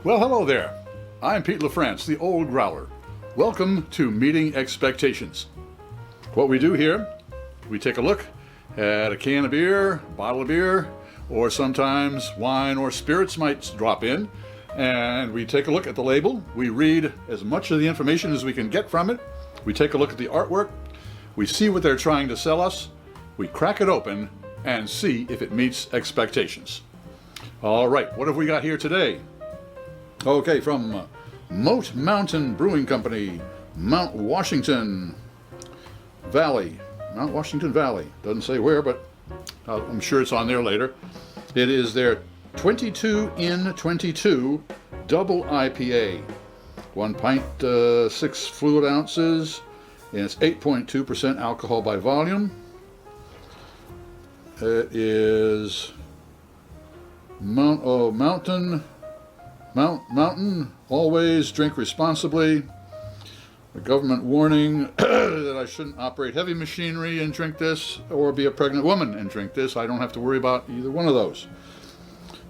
Well, hello there. I'm Pete LaFrance, the old Growler. Welcome to Meeting Expectations. What we do here, we take a look at a can of beer, bottle of beer, or sometimes wine or spirits might drop in, and we take a look at the label. We read as much of the information as we can get from it. We take a look at the artwork. We see what they're trying to sell us. We crack it open and see if it meets expectations. All right, what have we got here today? Okay, from Moat Mountain Brewing Company, Mount Washington Valley. Mount Washington Valley. Doesn't say where, but I'm sure it's on there later. It is their 22 in 22 double IPA. 1 pint, 6 fluid ounces, and it's 8.2% alcohol by volume. It is Mountain, always drink responsibly. A government warning that I shouldn't operate heavy machinery and drink this, or be a pregnant woman and drink this. I don't have to worry about either one of those.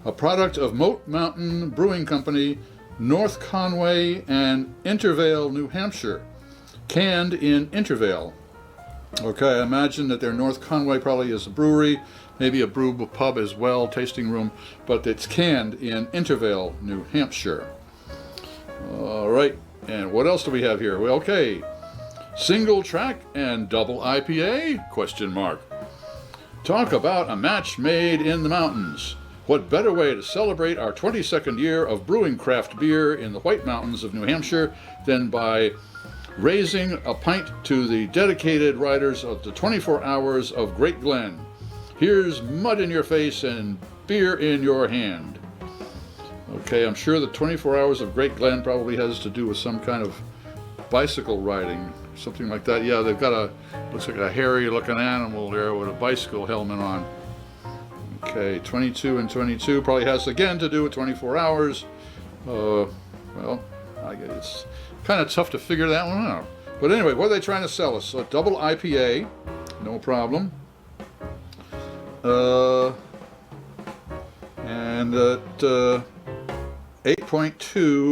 A product of Moat Mountain Brewing Company, North Conway and Intervale, New Hampshire. Canned in Intervale. Okay, I imagine that their North Conway probably is a brewery, maybe a brew pub as well, tasting room, but it's canned in Intervale, New Hampshire. All right, and what else do we have here? Well, okay, single track and double IPA? Question mark. Talk about a match made in the mountains. What better way to celebrate our 22nd year of brewing craft beer in the White Mountains of New Hampshire than by raising a pint to the dedicated riders of the 24 hours of Great Glen. Here's mud in your face and beer in your hand. Okay, I'm sure the 24 hours of Great Glen probably has to do with some kind of bicycle riding, something like that. Yeah, they've got looks like a hairy looking animal there with a bicycle helmet on. Okay, 22 and 22 probably has again to do with 24 hours. Well, I guess it's kind of tough to figure that one out. But anyway, what are they trying to sell us? A double IPA, no problem. And at 8.2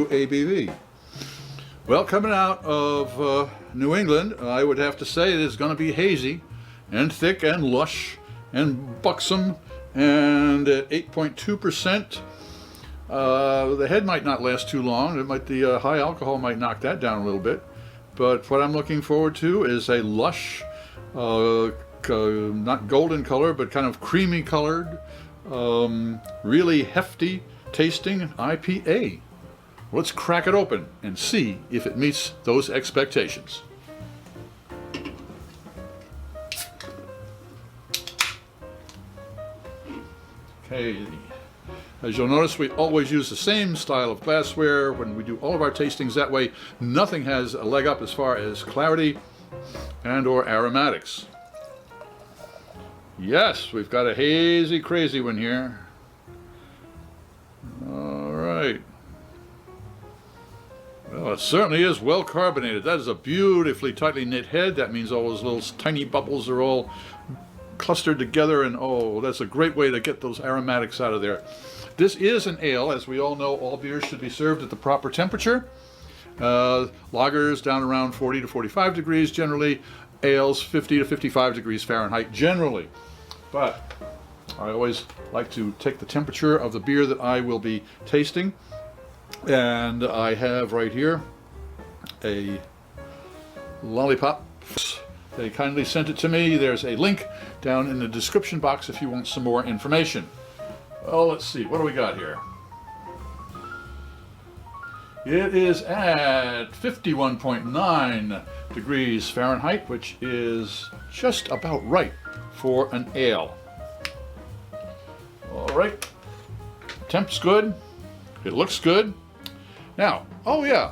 ABV. Well, coming out of New England, I would have to say it is going to be hazy and thick and lush and buxom. And at 8.2%, the head might not last too long. The high alcohol might knock that down a little bit. But what I'm looking forward to is a lush, not golden color, but kind of creamy colored, really hefty tasting IPA. Let's crack it open and see if it meets those expectations. Okay. As you'll notice, we always use the same style of glassware when we do all of our tastings. That way, nothing has a leg up as far as clarity and or aromatics. Yes, we've got a hazy, crazy one here. All right. Well, it certainly is well carbonated. That is a beautifully tightly knit head. That means all those little tiny bubbles are all clustered together, and oh, that's a great way to get those aromatics out of there. This is an ale. As we all know, all beers should be served at the proper temperature. Lagers down around 40 to 45 degrees generally. Ales 50 to 55 degrees Fahrenheit generally. But I always like to take the temperature of the beer that I will be tasting. And I have right here a lollipop. They kindly sent it to me. There's a link down in the description box if you want some more information. Well, let's see. What do we got here? It is at 51.9 degrees Fahrenheit, which is just about right for an ale. All right. Temp's good. It looks good. Now, oh yeah,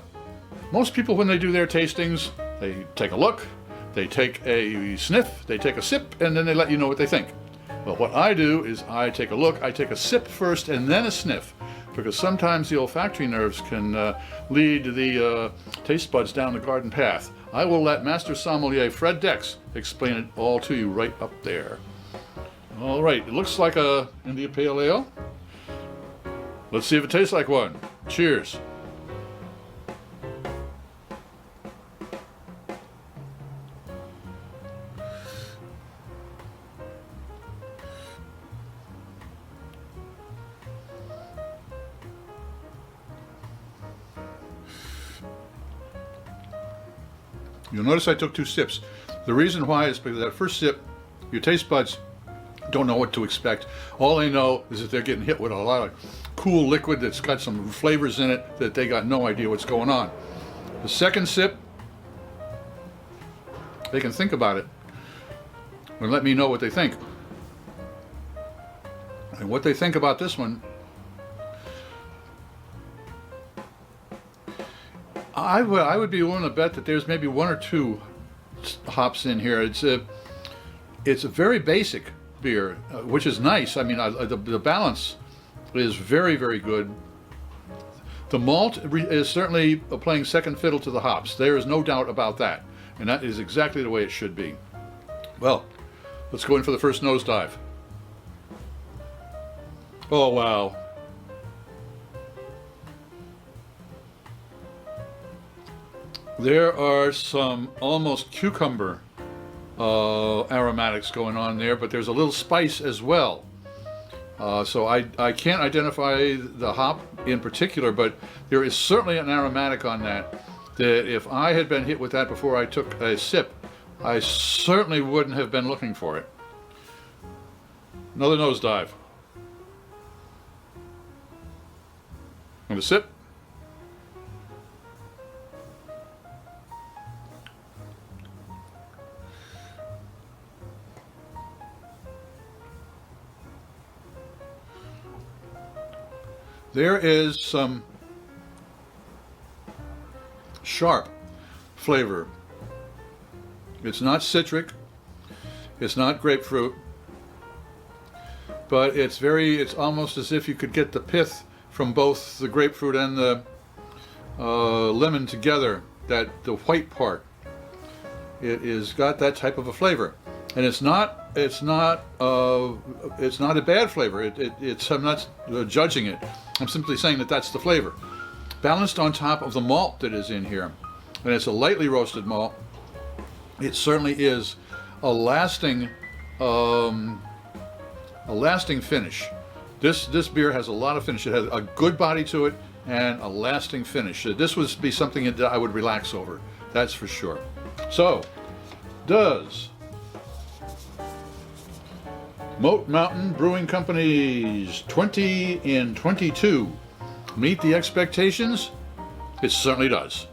most people when they do their tastings, they take a look, they take a sniff, they take a sip, and then they let you know what they think. Well, what I do is I take a look, I take a sip first and then a sniff, because sometimes the olfactory nerves can lead the taste buds down the garden path. I will let Master Sommelier Fred Dex explain it all to you right up there. All right, it looks like a India Pale Ale. Let's see if it tastes like one. Cheers. You'll notice I took 2 sips. The reason why is because that first sip, your taste buds don't know what to expect. All they know is that they're getting hit with a lot of cool liquid that's got some flavors in it that they got no idea what's going on. The second sip, they can think about it and let me know what they think. And what they think about this one, I would be willing to bet that there's maybe 1 or 2 hops in here. It's a very basic beer, which is nice. I mean, the balance is very, very good. The malt is certainly playing second fiddle to the hops. There is no doubt about that. And that is exactly the way it should be. Well, let's go in for the first nosedive. Oh, wow. There are some almost cucumber aromatics going on there, but there's a little spice as well. So I can't identify the hop in particular, but there is certainly an aromatic on that if I had been hit with that before I took a sip, I certainly wouldn't have been looking for it. Another nosedive. I'm going to sip. There is some sharp flavor. It's not citric, it's not grapefruit, but it's almost as if you could get the pith from both the grapefruit and the lemon together, the white part. It is got that type of a flavor. And it's not a bad flavor. I'm not judging it. I'm simply saying that that's the flavor. Balanced on top of the malt that is in here. And it's a lightly roasted malt. It certainly is a lasting finish. This beer has a lot of finish. It has a good body to it and a lasting finish. This would be something that I would relax over. That's for sure. So, does Moat Mountain Brewing Company's 20 in 22 meet the expectations? It certainly does.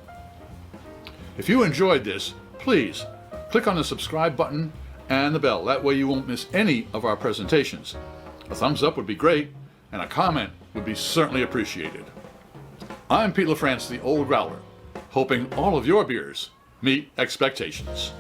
If you enjoyed this, please click on the subscribe button and the bell. That way you won't miss any of our presentations. A thumbs up would be great, and a comment would be certainly appreciated. I'm Pete LaFrance, the Old Growler, hoping all of your beers meet expectations.